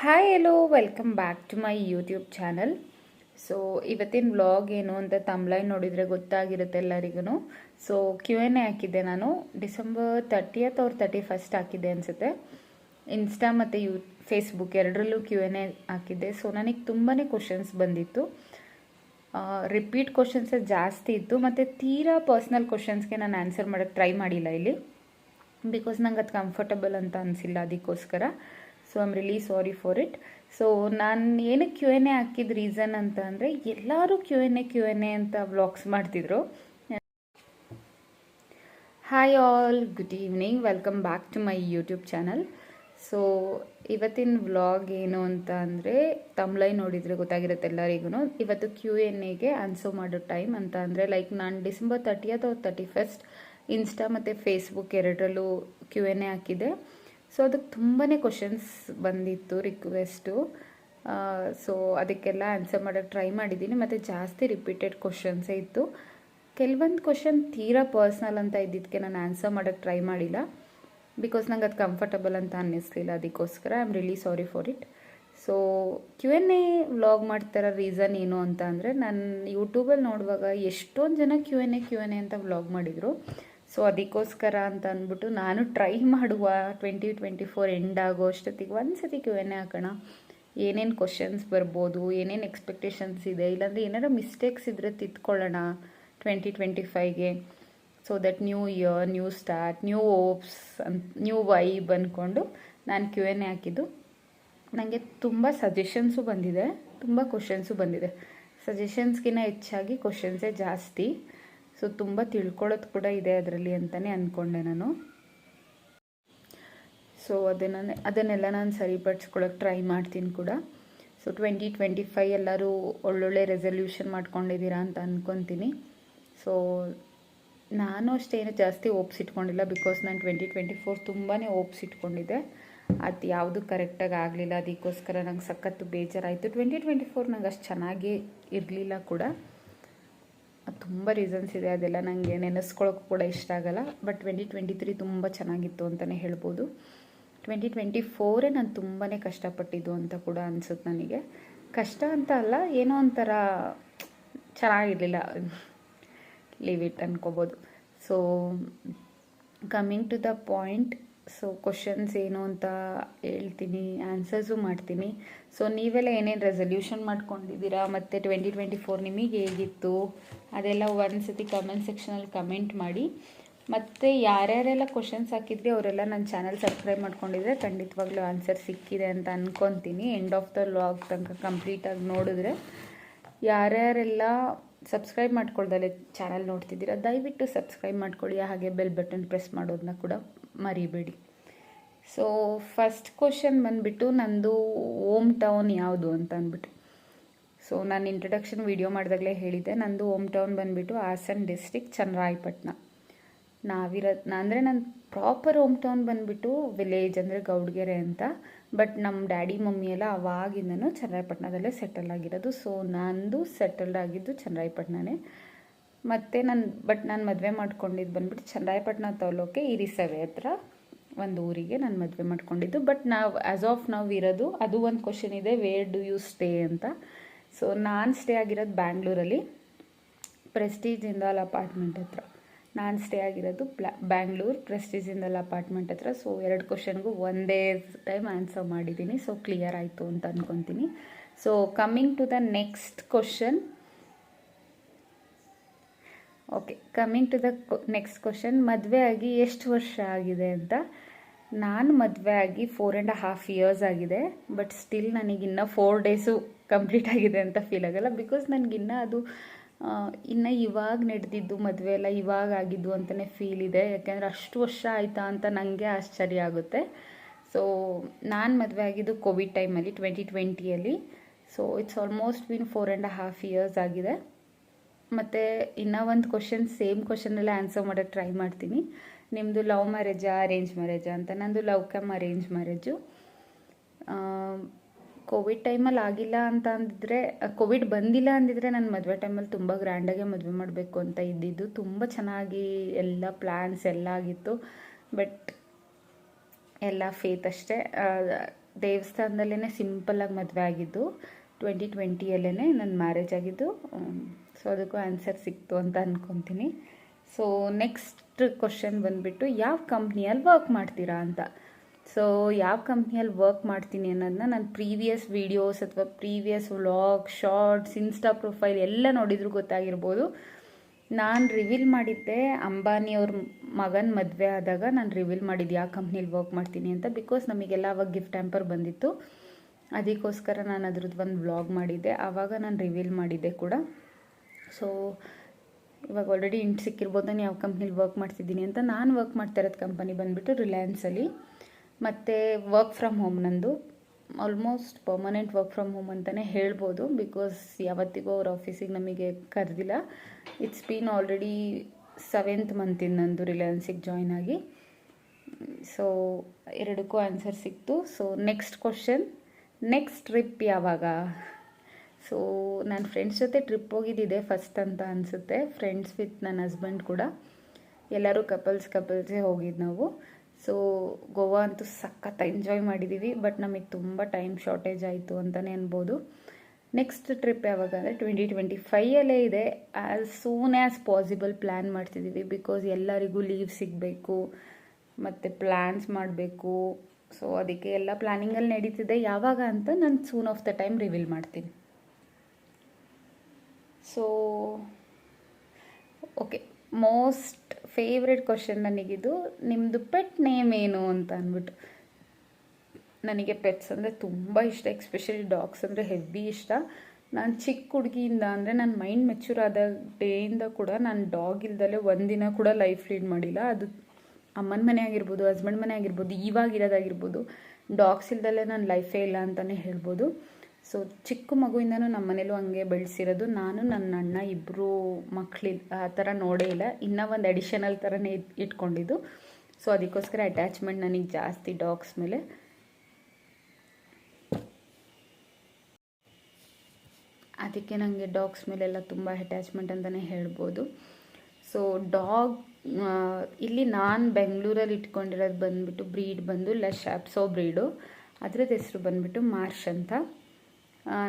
Hi hello welcome back to my YouTube channel. So ಇವತ್ತಿನ vlog ಏನು ಅಂತ ತಮ್ಲೈನ್ ನೋಡಿದರೆ ಗೊತ್ತಾಗಿರುತ್ತೆ ಎಲ್ಲರಿಗೂ. ಸೊ Q&A ಹಾಕಿದ್ದೆ ನಾನು ಡಿಸೆಂಬರ್ 30th or 31st ಹಾಕಿದ್ದೆ ಅನಿಸುತ್ತೆ. ಇನ್ಸ್ಟಾ ಮತ್ತು ಫೇಸ್ಬುಕ್ ಎರಡರಲ್ಲೂ Q&A ಹಾಕಿದ್ದೆ. ಸೊ ನನಗೆ ತುಂಬಾ ಕ್ವಶನ್ಸ್ ಬಂದಿತ್ತು. ರಿಪೀಟ್ ಕ್ವಶನ್ಸೇ ಜಾಸ್ತಿ ಇತ್ತು ಮತ್ತು ತೀರಾ ಪರ್ಸ್ನಲ್ ಕ್ವಶನ್ಸ್ಗೆ ನಾನು ಆನ್ಸರ್ ಮಾಡೋಕ್ಕೆ ಟ್ರೈ ಮಾಡಿಲ್ಲ ಇಲ್ಲಿ, ಬಿಕಾಸ್ ನಂಗೆ ಅದು ಕಂಫರ್ಟಬಲ್ ಅಂತ ಅನಿಸಿಲ್ಲ. ಅದಕ್ಕೋಸ್ಕರ so I'm really sorry for it. So ನಾನು ಏನಕ್ಕೆ Q&A ಹಾಕಿದ ರೀಸನ್ ಅಂತ ಅಂದರೆ, ಎಲ್ಲರೂ Q&A ಅಂತ ವ್ಲಾಗ್ಸ್ ಮಾಡ್ತಿದ್ರು. Hi all, good evening, welcome back to my YouTube channel. So ಇವತ್ತಿನ ವ್ಲಾಗ್ ಏನು ಅಂತ ಅಂದರೆ, ತಮ್ಲೈನ್ ನೋಡಿದರೆ ಗೊತ್ತಾಗಿರುತ್ತೆ ಎಲ್ಲರಿಗೂ. ಇವತ್ತು Q&Aಗೆ ಆನ್ಸರ್ ಮಾಡೋ ಟೈಮ್ ಅಂತ ಅಂದರೆ, ಲೈಕ್ ನಾನು December 30th or 31st insta ಮತ್ತು ಫೇಸ್ಬುಕ್ ಎರಡರಲ್ಲೂ Q&A ಹಾಕಿದ್ದೆ. ಸೊ ಅದಕ್ಕೆ ತುಂಬಾ ಕ್ವಶನ್ಸ್ ಬಂದಿತ್ತು, ರಿಕ್ವೆಸ್ಟು. ಸೊ ಅದಕ್ಕೆಲ್ಲ ಆನ್ಸರ್ ಮಾಡೋಕ್ಕೆ ಟ್ರೈ ಮಾಡಿದ್ದೀನಿ. ಮತ್ತು ಜಾಸ್ತಿ ರಿಪೀಟೆಡ್ ಕ್ವಶನ್ಸೇ ಇತ್ತು. ಕೆಲವೊಂದು ಕ್ವಶನ್ ತೀರಾ ಪರ್ಸ್ನಲ್ ಅಂತ ಇದ್ದಿದ್ದಕ್ಕೆ ನಾನು ಆನ್ಸರ್ ಮಾಡೋಕ್ಕೆ ಟ್ರೈ ಮಾಡಿಲ್ಲ, ಬಿಕಾಸ್ ನಂಗೆ ಅದು ಕಂಫರ್ಟಬಲ್ ಅಂತ ಅನ್ನಿಸ್ಲಿಲ್ಲ. ಅದಕ್ಕೋಸ್ಕರ I am really sorry for it. So Q&A vlog ಮಾಡ್ತಿರೋ ರೀಸನ್ ಏನು ಅಂತ ಅಂದರೆ, ನಾನು ಯೂಟ್ಯೂಬಲ್ಲಿ ನೋಡುವಾಗ ಎಷ್ಟೊಂದು ಜನ Q&A ಅಂತ ವ್ಲಾಗ್ ಮಾಡಿದರು. ಸೊ ಅದಕ್ಕೋಸ್ಕರ ಅಂತ ಅಂದ್ಬಿಟ್ಟು ನಾನು ಟ್ರೈ ಮಾಡುವ 2024 ಎಂಡ್ ಆಗೋ ಅಷ್ಟೊತ್ತಿಗೆ ಒಂದು ಸತಿ Q&A ಹಾಕೋಣ. ಏನೇನು ಕ್ವಶನ್ಸ್ ಬರ್ಬೋದು, ಏನೇನು ಎಕ್ಸ್ಪೆಕ್ಟೇಷನ್ಸ್ ಇದೆ, ಇಲ್ಲಾಂದರೆ ಏನಾದ್ರು ಮಿಸ್ಟೇಕ್ಸ್ ಇದ್ದರೆ ತಿದ್ಕೊಳ್ಳೋಣ 2025ಗೆ. So that new year, new start, new hopes, new vibe ಅಂದ್ಕೊಂಡು ನಾನು Q&A ಹಾಕಿದ್ದು. ನನಗೆ ತುಂಬ ಸಜೆಷನ್ಸು ಬಂದಿದೆ, ತುಂಬ ಕ್ವಶನ್ಸು ಬಂದಿದೆ. ಸಜೆಷನ್ಸ್ಗಿಂತ ಹೆಚ್ಚಾಗಿ ಕ್ವಶನ್ಸೇ ಜಾಸ್ತಿ. ಸೊ ತುಂಬ ತಿಳ್ಕೊಳ್ಳೋದು ಕೂಡ ಇದೆ ಅದರಲ್ಲಿ ಅಂತಲೇ ಅಂದ್ಕೊಂಡೆ ನಾನು. ಸೊ ಅದನ್ನೆಲ್ಲ ನಾನು ಸರಿಪಡಿಸ್ಕೊಳ್ಳೋಕೆ ಟ್ರೈ ಮಾಡ್ತೀನಿ ಕೂಡ. ಸೊ 2025 ಎಲ್ಲರೂ ಒಳ್ಳೊಳ್ಳೆ ರೆಸಲ್ಯೂಷನ್ ಮಾಡ್ಕೊಂಡಿದ್ದೀರಾ ಅಂತ ಅಂದ್ಕೊತೀನಿ. ಸೊ ನಾನು ಅಷ್ಟೇನು ಜಾಸ್ತಿ ಓಪ್ಸ್ ಇಟ್ಕೊಂಡಿಲ್ಲ, ಬಿಕಾಸ್ ನಾನು 2024 ತುಂಬಾ ಓಪ್ಸ್ ಇಟ್ಕೊಂಡಿದ್ದೆ. ಅದು ಯಾವುದು ಕರೆಕ್ಟಾಗಿ ಆಗಲಿಲ್ಲ. ಅದಕ್ಕೋಸ್ಕರ ನಂಗೆ ಸಖತ್ತು ಬೇಜಾರಾಯಿತು. 2024 ನಂಗೆ ಅಷ್ಟು ಚೆನ್ನಾಗಿ ಇರಲಿಲ್ಲ ಕೂಡ. ತುಂಬ ರೀಸನ್ಸ್ ಇದೆ, ಅದೆಲ್ಲ ನನಗೆ ನೆನೆಸ್ಕೊಳ್ಳೋಕೆ ಕೂಡ ಇಷ್ಟ ಆಗಲ್ಲ. ಬಟ್ 2023 ತುಂಬ ಚೆನ್ನಾಗಿತ್ತು ಅಂತಲೇ ಹೇಳ್ಬೋದು. 2024 ನಾನು ತುಂಬಾ ಕಷ್ಟಪಟ್ಟಿದ್ದು ಅಂತ ಕೂಡ ಅನಿಸುತ್ತೆ ನನಗೆ. ಕಷ್ಟ ಅಂತ ಅಲ್ಲ, ಏನೋ ಒಂಥರ ಚೆನ್ನಾಗಿರಲಿಲ್ಲ, ಲೀವ್ ಇಟ್ ಅನ್ಕೋಬೋದು. So coming to the point, so questions ಏನು ಅಂತ ಹೇಳ್ತೀನಿ, ಆನ್ಸರ್ಸು ಮಾಡ್ತೀನಿ. ಸೊ ನೀವೆಲ್ಲ ಏನೇನು ರೆಸಲ್ಯೂಷನ್ ಮಾಡ್ಕೊಂಡಿದ್ದೀರಾ ಮತ್ತು 2024 ನಿಮಗೆ ಹೇಗಿತ್ತು ಅದೆಲ್ಲ ಒಂದು ಸತಿ ಕಮೆಂಟ್ ಸೆಕ್ಷನಲ್ಲಿ ಕಮೆಂಟ್ ಮಾಡಿ. ಮತ್ತು ಯಾರ್ಯಾರೆಲ್ಲ ಕ್ವಶನ್ಸ್ ಹಾಕಿದ್ರಿ ಅವರೆಲ್ಲ ನನ್ನ ಚಾನಲ್ ಸಬ್ಸ್ಕ್ರೈಬ್ ಮಾಡ್ಕೊಂಡಿದ್ರೆ ಖಂಡಿತವಾಗ್ಲೂ ಆನ್ಸರ್ ಸಿಕ್ಕಿದೆ ಅಂತ ಅಂದ್ಕೊತೀನಿ. ಎಂಡ್ ಆಫ್ ದ ವ್ಲಾಗ್ ತನಕ ಕಂಪ್ಲೀಟಾಗಿ ನೋಡಿದ್ರೆ. ಯಾರ್ಯಾರೆಲ್ಲ ಸಬ್ಸ್ಕ್ರೈಬ್ ಮಾಡ್ಕೊಳ್ದಲ್ಲೇ ಚಾನಲ್ ನೋಡ್ತಿದ್ದೀರಾ, ದಯವಿಟ್ಟು ಸಬ್ಸ್ಕ್ರೈಬ್ ಮಾಡ್ಕೊಳ್ಳಿ. ಹಾಗೆ ಬೆಲ್ ಬಟನ್ ಪ್ರೆಸ್ ಮಾಡೋದನ್ನ ಕೂಡ ಮರಿಬೇಡಿ. ಸೊ ಫಸ್ಟ್ ಕ್ವಶನ್ ಬಂದುಬಿಟ್ಟು, ನಂದು ಹೋಮ್ ಟೌನ್ ಯಾವುದು ಅಂತ ಅಂದ್ಬಿಟ್ಟು. ಸೊ ನಾನು ಇಂಟ್ರಡಕ್ಷನ್ ವಿಡಿಯೋ ಮಾಡಿದಾಗಲೇ ಹೇಳಿದ್ದೆ, ನಂದು ಹೋಮ್ ಟೌನ್ ಬಂದುಬಿಟ್ಟು ಹಾಸನ್ ಡಿಸ್ಟ್ರಿಕ್ಟ್, ಚನ್ನರಾಯಪಟ್ಟಣ. ಅಂದರೆ ನನ್ನ ಪ್ರಾಪರ್ ಹೋಮ್ ಟೌನ್ ಬಂದುಬಿಟ್ಟು ವಿಲೇಜ್ ಅಂದರೆ ಗೌಡ್ಗೆರೆ ಅಂತ. ಬಟ್ ನಮ್ಮ ಡ್ಯಾಡಿ ಮಮ್ಮಿ ಎಲ್ಲ ಅವಾಗಿಂದನೂ ಚನ್ನರಾಯಪಟ್ಟಣದಲ್ಲೇ ಸೆಟಲ್ ಆಗಿರೋದು. ಸೊ ನಂದು ಸೆಟಲ್ಡ್ ಆಗಿದ್ದು ಚನ್ನರಾಯಪಟ್ಟಣನೇ. ಮತ್ತು ನಾನು ಮದುವೆ ಮಾಡ್ಕೊಂಡಿದ್ದು ಬಂದುಬಿಟ್ಟು ಚನ್ನರಾಯಪಟ್ಟಣ ತಾಲೂಕೆ ಹಿರಿಸವೆ ಹತ್ರ ಒಂದು ಊರಿಗೆ ನಾನು ಮದುವೆ ಮಾಡ್ಕೊಂಡಿದ್ದು. ಬಟ್ ನಾವು ಆ್ಯಸ್ ಆಫ್ ನಾವು ಇರೋದು, ಅದು ಒಂದು ಕ್ವಶನ್ ಇದೆ, ವೇರ್ ಡು ಯು ಸ್ಟೇ ಅಂತ. ಸೊ ನಾನು ಸ್ಟೇ ಆಗಿರೋದು ಬ್ಯಾಂಗ್ಳೂರಲ್ಲಿ, ಪ್ರೆಸ್ಟೀಜ್ ಇಂದಾಲ್ ಅಪಾರ್ಟ್ಮೆಂಟ್ ಹತ್ರ. ನಾನು ಸ್ಟೇ ಆಗಿರೋದು ಬ್ಯಾಂಗ್ಳೂರು ಪ್ರೆಸ್ಟೀಜ್ ಇಂದಾಲ್ ಅಪಾರ್ಟ್ಮೆಂಟ್ ಹತ್ರ. ಸೊ ಎರಡು ಕ್ವಶನ್ಗೂ ಒಂದೇ ಟೈಮ್ ಆನ್ಸರ್ ಮಾಡಿದ್ದೀನಿ. ಸೊ ಕ್ಲಿಯರ್ ಆಯಿತು ಅಂತ ಅಂದ್ಕೊತೀನಿ. So coming to the next question. Okay, coming to the next question, ಮದುವೆ ಆಗಿ ಎಷ್ಟು ವರ್ಷ ಆಗಿದೆ ಅಂತ. ನಾನು ಮದುವೆ ಆಗಿ 4.5 years ಆಗಿದೆ. ಬಟ್ ಸ್ಟಿಲ್ ನನಗಿನ್ನ 4 days ಕಂಪ್ಲೀಟ್ ಆಗಿದೆ ಅಂತ ಫೀಲ್ ಆಗಲ್ಲ, ಬಿಕಾಸ್ ನನಗಿನ್ನ ಅದು ಇನ್ನು ಇವಾಗ ನಡೆದಿದ್ದು ಮದುವೆ ಎಲ್ಲ ಇವಾಗ ಆಗಿದ್ದು ಅಂತಲೇ ಫೀಲ್ ಇದೆ. ಯಾಕೆಂದರೆ ಅಷ್ಟು ವರ್ಷ ಆಯಿತಾ ಅಂತ ನನಗೆ ಆಶ್ಚರ್ಯ ಆಗುತ್ತೆ. ಸೊ ನಾನು ಮದುವೆ ಆಗಿದ್ದು ಕೋವಿಡ್ ಟೈಮಲ್ಲಿ 2020ಯಲ್ಲಿ. So it's almost been 4.5 years ಆಗಿದೆ. ಮತ್ತು ಇನ್ನೂ ಒಂದು ಕ್ವಶನ್, ಸೇಮ್ ಕ್ವಶನಲ್ಲೇ ಆನ್ಸರ್ ಮಾಡೋಕ್ಕೆ ಟ್ರೈ ಮಾಡ್ತೀನಿ. ನಿಮ್ಮದು ಲವ್ ಮ್ಯಾರೇಜಾ ಅರೇಂಜ್ ಮ್ಯಾರೇಜಾ ಅಂತ. ನಂದು love cum arrange marriage. COVID ಟೈಮಲ್ಲಿ ಆಗಿಲ್ಲ ಅಂತ ಅಂದಿದ್ರೆ, ಕೋವಿಡ್ ಬಂದಿಲ್ಲ ಅಂದಿದ್ರೆ ನಾನು ಮದುವೆ ಟೈಮಲ್ಲಿ ತುಂಬ ಗ್ರ್ಯಾಂಡಾಗೆ ಮದುವೆ ಮಾಡಬೇಕು ಅಂತ ಇದ್ದಿದ್ದು. ತುಂಬ ಚೆನ್ನಾಗಿ ಎಲ್ಲ ಪ್ಲ್ಯಾನ್ಸ್ ಎಲ್ಲ ಆಗಿತ್ತು. ಬಟ್ ಎಲ್ಲ ಫೇತ್ ಅಷ್ಟೇ. ದೇವಸ್ಥಾನದಲ್ಲೇ ಸಿಂಪಲ್ಲಾಗಿ ಮದುವೆ ಆಗಿದ್ದು. 2020ಯಲ್ಲೇ ನನ್ನ ಮ್ಯಾರೇಜ್ ಆಗಿದ್ದು. ಸೊ ಅದಕ್ಕೂ ಆನ್ಸರ್ ಸಿಕ್ತು ಅಂತ ಅಂದ್ಕೊತೀನಿ. ಸೊ ನೆಕ್ಸ್ಟ್ ಕ್ವಶನ್ ಬಂದುಬಿಟ್ಟು ಯಾವ ಕಂಪ್ನಿಯಲ್ಲಿ ವರ್ಕ್ ಮಾಡ್ತೀರಾ ಅಂತ. ಸೊ ಯಾವ ಕಂಪ್ನಿಯಲ್ಲಿ ವರ್ಕ್ ಮಾಡ್ತೀನಿ ಅನ್ನೋದನ್ನ ನಾನು ಪ್ರೀವಿಯಸ್ ವೀಡಿಯೋಸ್ ಅಥವಾ previous vlog, shorts, insta profile ಎಲ್ಲ ನೋಡಿದ್ರು ಗೊತ್ತಾಗಿರ್ಬೋದು. ನಾನು ರಿವೀಲ್ ಮಾಡಿದ್ದೆ ಅಂಬಾನಿಯವ್ರ ಮಗನ ಮದುವೆ ಆದಾಗ ನಾನು ರಿವೀಲ್ ಮಾಡಿದ್ದೆ ಯಾವ ಕಂಪ್ನಿಲಿ ವರ್ಕ್ ಮಾಡ್ತೀನಿ ಅಂತ. ಬಿಕಾಸ್ ನಮಗೆಲ್ಲ ಅವಾಗ ಗಿಫ್ಟ್ ಹ್ಯಾಂಪರ್ ಬಂದಿತ್ತು, ಅದಕ್ಕೋಸ್ಕರ ನಾನು ಅದ್ರದ್ದು ಒಂದು ವ್ಲಾಗ್ ಮಾಡಿದ್ದೆ. ಆವಾಗ ನಾನು ರಿವೀಲ್ ಮಾಡಿದ್ದೆ ಕೂಡ. ಸೊ ಇವಾಗ ಆಲ್ರೆಡಿ ಇಂಟ್ ಸಿಕ್ಕಿರ್ಬೋದು ನಾನು ಯಾವ ಕಂಪ್ನಿಲಿ ವರ್ಕ್ ಮಾಡ್ತಿದ್ದೀನಿ ಅಂತ. ನಾನು ವರ್ಕ್ ಮಾಡ್ತಾ ಇರೋದು ಕಂಪನಿ ಬಂದುಬಿಟ್ಟು ರಿಲಯನ್ಸಲ್ಲಿ. ಮತ್ತು ವರ್ಕ್ ಫ್ರಮ್ ಹೋಮ್ ನಂದು almost permanent work from home ಅಂತಲೇ ಹೇಳ್ಬೋದು. ಬಿಕಾಸ್ ಯಾವತ್ತಿಗೂ ಅವ್ರ ಆಫೀಸಿಗೆ ನಮಗೆ ಕರೆದಿಲ್ಲ. ಇಟ್ಸ್ ಬೀನ್ ಆಲ್ರೆಡಿ 7th ಮಂತಿಂದ ನಂದು ರಿಲಯನ್ಸಿಗೆ ಜಾಯ್ನ್ ಆಗಿ. ಸೊ ಎರಡಕ್ಕೂ ಆನ್ಸರ್ ಸಿಕ್ತು. So next question, next trip ಯಾವಾಗ? ಸೊ ನಾನು ಫ್ರೆಂಡ್ಸ್ ಜೊತೆ ಟ್ರಿಪ್ ಹೋಗಿದ್ದಿದೆ ಫಸ್ಟ್ ಅಂತ ಅನಿಸುತ್ತೆ. ಫ್ರೆಂಡ್ಸ್ ವಿತ್ ನನ್ನ ಹಸ್ಬೆಂಡ್ ಕೂಡ ಎಲ್ಲರೂ ಕಪಲ್ಸೇ ಹೋಗಿದ್ದು ನಾವು. ಸೊ ಗೋವಾ ಅಂತೂ ಸಖತ್ ಎಂಜಾಯ್ ಮಾಡಿದ್ದೀವಿ. ಬಟ್ ನಮಗೆ ತುಂಬ ಟೈಮ್ ಶಾರ್ಟೇಜ್ ಆಯಿತು ಅಂತಲೇ ಅನ್ಬೋದು. ನೆಕ್ಸ್ಟ್ ಟ್ರಿಪ್ ಯಾವಾಗ ಅಂದರೆ 2025ಯಲ್ಲೇ ಇದೆ. As soon as possible plan ಮಾಡ್ತಿದ್ದೀವಿ. ಬಿಕಾಸ್ ಎಲ್ಲರಿಗೂ ಲೀವ್ ಸಿಗಬೇಕು ಮತ್ತು ಪ್ಲ್ಯಾನ್ಸ್ ಮಾಡಬೇಕು. ಸೊ ಅದಕ್ಕೆ ಎಲ್ಲ ಪ್ಲ್ಯಾನಿಂಗಲ್ಲಿ ನಡೀತಿದೆ. ಯಾವಾಗ ಅಂತ ನಾನು soon of the time reveal ಮಾಡ್ತೀನಿ. So okay, most favourite question ನನಗಿದು, ನಿಮ್ಮದು ಪೆಟ್ ನೇಮ್ ಏನು ಅಂತ ಅಂದ್ಬಿಟ್ಟು. ನನಗೆ ಪೆಟ್ಸ್ ಅಂದರೆ ತುಂಬ ಇಷ್ಟ, ಎಸ್ಪೆಷಲಿ ಡಾಗ್ಸ್ ಅಂದರೆ ಹೆವಿ ಇಷ್ಟ. ನಾನು ಚಿಕ್ಕ ಹುಡುಗಿಯಿಂದ ಅಂದರೆ ನನ್ನ ಮೈಂಡ್ ಮೆಚ್ಯೂರ್ ಆದ ಡೇಯಿಂದ ಕೂಡ ನಾನು ಡಾಗ್ ಇಲ್ದಲೇ ಒಂದಿನ ಕೂಡ ಲೈಫ್ ಲೀಡ್ ಮಾಡಿಲ್ಲ. ಅದು ಅಮ್ಮನ ಮನೆ ಆಗಿರ್ಬೋದು, ಹಸ್ಬೆಂಡ್ ಮನೆ ಆಗಿರ್ಬೋದು, ಇವಾಗಿರೋದಾಗಿರ್ಬೋದು, ಡಾಗ್ಸ್ ಇಲ್ದಲೇ ನನ್ನ ಲೈಫೇ ಇಲ್ಲ ಅಂತಲೇ ಹೇಳ್ಬೋದು. ಸೊ ಚಿಕ್ಕ ಮಗುವಿಂದನೂ ನಮ್ಮ ಮನೇಲೂ ಹಂಗೆ ಬೆಳೆಸಿರೋದು. ನಾನು ನನ್ನ ಅಣ್ಣ ಇಬ್ಬರು ಮಕ್ಕಳಿಲ್ಲ, ಆ ಥರ ನೋಡೇ ಇಲ್ಲ. ಇನ್ನೂ ಒಂದು ಅಡಿಷನಲ್ ಥರನೇ ಇಟ್ಕೊಂಡಿದ್ದು. ಸೊ ಅದಕ್ಕೋಸ್ಕರ ಅಟ್ಯಾಚ್ಮೆಂಟ್ ನನಗೆ ಜಾಸ್ತಿ ಡಾಗ್ಸ್ ಮೇಲೆ. ಅದಕ್ಕೆ ನನಗೆ ಡಾಗ್ಸ್ ಮೇಲೆಲ್ಲ ತುಂಬ ಅಟ್ಯಾಚ್ಮೆಂಟ್ ಅಂತಲೇ ಹೇಳ್ಬೋದು. ಸೊ ಡಾಗ್ ಇಲ್ಲಿ ನಾನು ಬೆಂಗಳೂರಲ್ಲಿ ಇಟ್ಕೊಂಡಿರೋದು ಬಂದುಬಿಟ್ಟು ಬ್ರೀಡ್ ಬಂದು ಲ್ಯಾಪ್ಸೋ ಬ್ರೀಡು. ಅದ್ರದ್ದು ಹೆಸರು ಬಂದುಬಿಟ್ಟು ಮಾರ್ಷ್ ಅಂತ.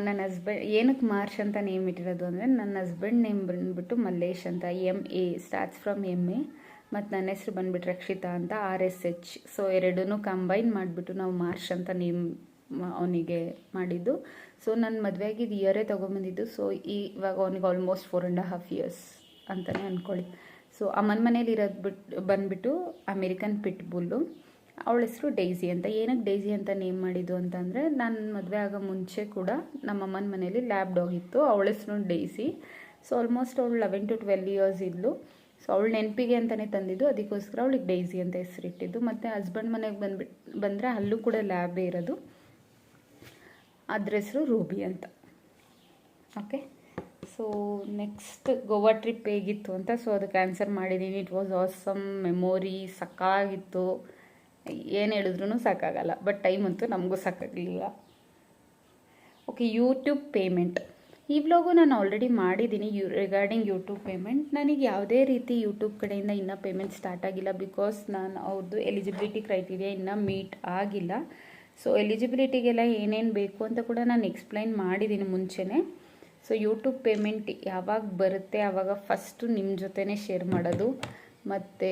ನನ್ನ ಹಸ್ಬೆಂಡ್ ಏನಕ್ಕೆ ಮಾರ್ಷ್ ಅಂತ ನೇಮ್ ಇಟ್ಟಿರೋದು ಅಂದರೆ ನನ್ನ ಹಸ್ಬೆಂಡ್ ನೇಮ್ ಬಂದುಬಿಟ್ಟು ಮಲ್ಲೇಶ್ ಅಂತ, MA ಸ್ಟಾರ್ಟ್ಸ್ ಫ್ರಮ್ MA. ಮತ್ತು ನನ್ನ ಹೆಸರು ಬಂದುಬಿಟ್ಟು ರಕ್ಷಿತಾ ಅಂತ, RSH. ಸೊ ಎರಡನ್ನೂ ಕಂಬೈನ್ ಮಾಡಿಬಿಟ್ಟು ನಾವು ಮಾರ್ಷ್ ಅಂತ ನೇಮ್ ಅವನಿಗೆ ಮಾಡಿದ್ದು. ಸೊ ನನ್ನ ಮದುವೆ ಆಗಿದ್ದು ಇಯರೇ ತೊಗೊಂಬಂದಿದ್ದು. ಸೊ ಇವಾಗ ಅವನಿಗೆ ಆಲ್ಮೋಸ್ಟ್ 4.5 years ಅಂತಲೇ ಅಂದ್ಕೊಳ್ಳಿ. ಸೊ ಅಮ್ಮನ ಮನೇಲಿ ಇರೋದು ಬಂದುಬಿಟ್ಟು ಅಮೇರಿಕನ್ ಪಿಟ್ ಬುಲ್ಲು. ಅವಳ ಹೆಸರು ಡೈಸಿ ಅಂತ. ಏನಕ್ಕೆ ಡೈಸಿ ಅಂತ ನೇಮ್ ಮಾಡಿದ್ದು ಅಂತಂದರೆ ನಾನು ಮದುವೆ ಆಗೋ ಮುಂಚೆ ಕೂಡ ನಮ್ಮ ಅಮ್ಮನ ಮನೇಲಿ ಲ್ಯಾಬ್ ಡಾಗ್ ಇತ್ತು, ಅವಳ ಹೆಸರು ಡೈಸಿ. ಸೊ ಆಲ್ಮೋಸ್ಟ್ ಅವಳು 11 to 12 years ಇದ್ಲು. ಸೊ ಅವಳು ನೆನಪಿಗೆ ಅಂತಲೇ ತಂದಿದ್ದು, ಅದಕ್ಕೋಸ್ಕರ ಅವಳಿಗೆ ಡೈಸಿ ಅಂತ ಹೆಸರಿಟ್ಟಿದ್ದು. ಮತ್ತು ಹಸ್ಬೆಂಡ್ ಮನೆಗೆ ಬಂದರೆ ಅಲ್ಲೂ ಕೂಡ ಲ್ಯಾಬೇ ಇರೋದು, ಅದ್ರ ಹೆಸರು ರೂಬಿ ಅಂತ. Okay, so next Goa trip ಹೇಗಿತ್ತು ಅಂತ. ಸೊ ಅದಕ್ಕೆ ಆನ್ಸರ್ ಮಾಡಿದ್ದೀನಿ. ಇಟ್ ವಾಸ್ ಆಸಮ್ ಮೆಮೊರಿ, ಸಾಕಾಗಿತ್ತು. ಏನು ಹೇಳಿದ್ರೂ ಸಾಕಾಗಲ್ಲ, ಬಟ್ ಟೈಮ್ ಅಂತೂ ನಮಗೂ ಸಾಕಾಗಲಿಲ್ಲ. Okay, YouTube payment. ಈ ವ್ಲಾಗು ನಾನು ಆಲ್ರೆಡಿ ಮಾಡಿದ್ದೀನಿ ರಿಗಾರ್ಡಿಂಗ್ ಯೂಟ್ಯೂಬ್ ಪೇಮೆಂಟ್. ನನಗೆ ಯಾವುದೇ ರೀತಿ ಯೂಟ್ಯೂಬ್ ಕಡೆಯಿಂದ ಇನ್ನೂ ಪೇಮೆಂಟ್ ಸ್ಟಾರ್ಟ್ ಆಗಿಲ್ಲ. ಬಿಕಾಸ್ ನಾನು ಅವ್ರದ್ದು ಎಲಿಜಿಬಿಲಿಟಿ ಕ್ರೈಟೀರಿಯಾ ಇನ್ನೂ ಮೀಟ್ ಆಗಿಲ್ಲ. ಸೊ ಎಲಿಜಿಬಿಲಿಟಿಗೆಲ್ಲ ಏನೇನು ಬೇಕು ಅಂತ ಕೂಡ ನಾನು ಎಕ್ಸ್ಪ್ಲೈನ್ ಮಾಡಿದ್ದೀನಿ ಮುಂಚೆನೇ. ಸೊ ಯೂಟ್ಯೂಬ್ ಪೇಮೆಂಟ್ ಯಾವಾಗ ಬರುತ್ತೆ ಆವಾಗ ಫಸ್ಟು ನಿಮ್ಮ ಜೊತೆನೇ ಶೇರ್ ಮಾಡೋದು, ಮತ್ತು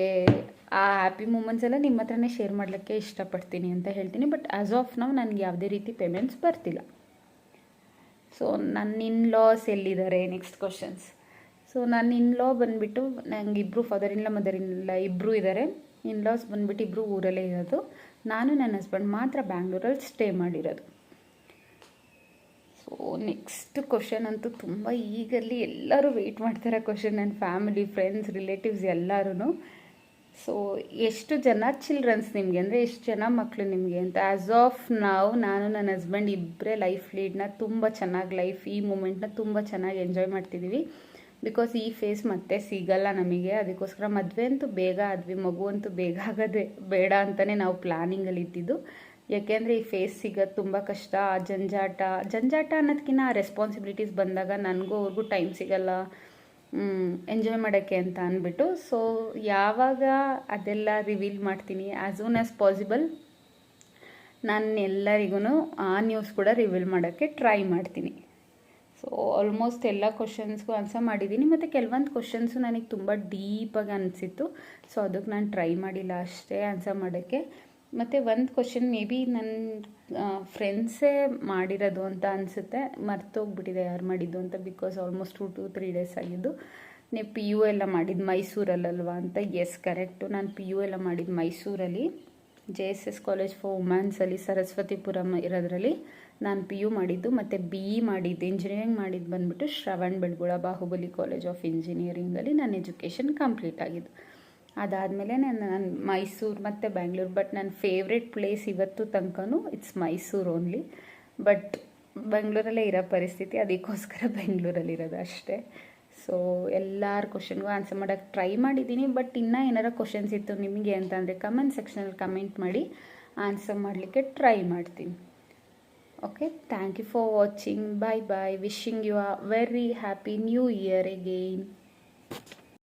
ಆ ಹ್ಯಾಪಿ ಮೂಮೆಂಟ್ಸ್ ಎಲ್ಲ ನಿಮ್ಮ ಹತ್ರನೇ ಶೇರ್ ಮಾಡಲಿಕ್ಕೆ ಇಷ್ಟಪಡ್ತೀನಿ ಅಂತ ಹೇಳ್ತೀನಿ. ಬಟ್ ಆ್ಯಸ್ ಆಫ್ ನಾವು ನನಗೆ ಯಾವುದೇ ರೀತಿ ಪೇಮೆಂಟ್ಸ್ ಬರ್ತಿಲ್ಲ. ಸೊ ನನ್ನ ಇನ್-ಲಾಸ್ ಎಲ್ಲಿದ್ದಾರೆ? Next questions. ಸೊ ನನ್ನ ಇನ್-ಲಾ ಬಂದುಬಿಟ್ಟು ನನಗೆ ಇಬ್ಬರು father in law mother in ಲಾ ಇಬ್ಬರು ಇದ್ದಾರೆ. ಇನ್-ಲಾಸ್ ಬಂದುಬಿಟ್ಟು ಇಬ್ಬರು ಊರಲ್ಲೇ ಇರೋದು. ನಾನು ನನ್ನ ಹಸ್ಬೆಂಡ್ ಮಾತ್ರ ಬ್ಯಾಂಗ್ಳೂರಲ್ಲಿ ಸ್ಟೇ ಮಾಡಿರೋದು. ಸೊ ನೆಕ್ಸ್ಟ್ ಕ್ವಶನ್ ಅಂತೂ ತುಂಬ ಈಗಲ್ಲಿ ಎಲ್ಲರೂ ವೆಯ್ಟ್ ಮಾಡ್ತಾರೆ ಕ್ವಶನ್. ನನ್ನ ಫ್ಯಾಮಿಲಿ, ಫ್ರೆಂಡ್ಸ್, ರಿಲೇಟಿವ್ಸ್ ಎಲ್ಲರೂ. ಸೊ ಎಷ್ಟು ಜನ ಚಿಲ್ಡ್ರನ್ಸ್ ನಿಮಗೆ ಅಂದರೆ ಎಷ್ಟು ಜನ ಮಕ್ಕಳು ನಿಮಗೆ ಅಂತ. ಆ್ಯಸ್ ಆಫ್ ನಾವು ನಾನು ನನ್ನ ಹಸ್ಬೆಂಡ್ ಇಬ್ಬರೇ ಲೈಫ್ ಲೀಡ್ನ ತುಂಬ ಚೆನ್ನಾಗಿ ಈ ಮೂಮೆಂಟ್ನ ತುಂಬ ಚೆನ್ನಾಗಿ ಎಂಜಾಯ್ ಮಾಡ್ತಿದ್ದೀವಿ. ಬಿಕಾಸ್ ಈ ಫೇಸ್ ಮತ್ತೆ ಸಿಗಲ್ಲ ನಮಗೆ. ಅದಕ್ಕೋಸ್ಕರ ಮದುವೆ ಅಂತೂ ಬೇಗ ಆದ್ವಿ, ಮಗು ಅಂತೂ ಬೇಗ ಆಗೋದೇ ಬೇಡ ಅಂತಲೇ ನಾವು ಪ್ಲ್ಯಾನಿಂಗಲ್ಲಿ ಇದ್ದಿದ್ದು. ಯಾಕೆಂದರೆ ಈ ಫೇಸ್ ಸಿಗೋದು ತುಂಬ ಕಷ್ಟ. ಜಂಜಾಟ ಅನ್ನೋದಕ್ಕಿಂತ ರೆಸ್ಪಾನ್ಸಿಬಿಲಿಟೀಸ್ ಬಂದಾಗ ನನಗೂ ಅವ್ರಿಗೂ ಟೈಮ್ ಸಿಗಲ್ಲ ಎಂಜಾಯ್ ಮಾಡೋಕ್ಕೆ ಅಂತ ಅಂದ್ಬಿಟ್ಟು. ಸೊ ಯಾವಾಗ ಅದೆಲ್ಲ ರಿವೀಲ್ ಮಾಡ್ತೀನಿ ಆ್ಯಸ್ ಸೂನ್ ಆ್ಯಸ್ ಪಾಸಿಬಲ್. ನಾನು ಎಲ್ಲರಿಗೂ ಆ ನ್ಯೂಸ್ ಕೂಡ ರಿವೀಲ್ ಮಾಡೋಕ್ಕೆ ಟ್ರೈ ಮಾಡ್ತೀನಿ. ಸೊ ಆಲ್ಮೋಸ್ಟ್ ಎಲ್ಲ ಕ್ವಶನ್ಸ್ಗೂ ಆನ್ಸರ್ ಮಾಡಿದ್ದೀನಿ, ಮತ್ತು ಕೆಲವೊಂದು ಕ್ವಶನ್ಸು ನನಗೆ ತುಂಬ ಡೀಪಾಗಿ ಅನಿಸಿತ್ತು. ಸೊ ಅದಕ್ಕೆ ನಾನು ಟ್ರೈ ಮಾಡಿಲ್ಲ ಅಷ್ಟೇ ಆನ್ಸರ್ ಮಾಡೋಕ್ಕೆ. ಮತ್ತು ಒಂದು ಕ್ವಶನ್ ಮೇ ಬಿ ನನ್ನ ಫ್ರೆಂಡ್ಸೇ ಮಾಡಿರೋದು ಅಂತ ಅನಿಸುತ್ತೆ, ಮರ್ತೋಗ್ಬಿಟ್ಟಿದೆ ಯಾರು ಮಾಡಿದ್ದು ಅಂತ, ಬಿಕಾಸ್ ಆಲ್ಮೋಸ್ಟ್ 2 to 3 days ಆಗಿದ್ದು. ನೀವು ಪಿ ಯು ಎಲ್ಲ ಮಾಡಿದ್ದು ಮೈಸೂರಲ್ಲಲ್ವಾ ಅಂತ. ಎಸ್ ಕರೆಕ್ಟು, ನಾನು ಪಿ ಯು ಎಲ್ಲ ಮಾಡಿದ್ದು ಮೈಸೂರಲ್ಲಿ, JSS ಕಾಲೇಜ್ ಫಾರ್ ವುಮೆನ್ಸಲ್ಲಿ ಸರಸ್ವತಿಪುರಂ ಇರೋದ್ರಲ್ಲಿ ನಾನು ಪಿ ಯು ಮಾಡಿದ್ದು. ಮತ್ತು BE ಮಾಡಿದ್ದು, ಇಂಜಿನಿಯರಿಂಗ್ ಮಾಡಿದ್ದು ಬಂದುಬಿಟ್ಟು ಶ್ರವಣ್ ಬೆಳಗೊಳ ಬಾಹುಬಲಿ ಕಾಲೇಜ್ ಆಫ್ ಇಂಜಿನಿಯರಿಂಗಲ್ಲಿ ನನ್ನ ಎಜುಕೇಷನ್ ಕಂಪ್ಲೀಟ್ ಆಗಿದ್ದು. ಅದಾದಮೇಲೆ ನಾನು ಮೈಸೂರು ಮತ್ತು ಬ್ಯಾಂಗ್ಳೂರು, ಬಟ್ ನನ್ನ ಫೇವ್ರೆಟ್ ಪ್ಲೇಸ್ ಇವತ್ತು ತನಕನೂ ಇಟ್ಸ್ ಮೈಸೂರು ಓನ್ಲಿ. ಬಟ್ ಬೆಂಗಳೂರಲ್ಲೇ ಇರೋ ಪರಿಸ್ಥಿತಿ, ಅದಕ್ಕೋಸ್ಕರ ಬೆಂಗಳೂರಲ್ಲಿರೋದು ಅಷ್ಟೇ. ಸೊ ಎಲ್ಲರ ಕ್ವಶನ್ಗೂ ಆನ್ಸರ್ ಮಾಡೋಕ್ಕೆ ಟ್ರೈ ಮಾಡಿದ್ದೀನಿ. ಬಟ್ ಇನ್ನೂ ಏನಾರ ಕ್ವಶನ್ಸ್ ಇತ್ತು ನಿಮಗೆ ಅಂತಂದರೆ ಕಮೆಂಟ್ ಸೆಕ್ಷನಲ್ಲಿ ಕಮೆಂಟ್ ಮಾಡಿ, ಆನ್ಸರ್ ಮಾಡಲಿಕ್ಕೆ ಟ್ರೈ ಮಾಡ್ತೀನಿ. Okay, thank you for watching. Bye bye. Wishing you a very happy new year again.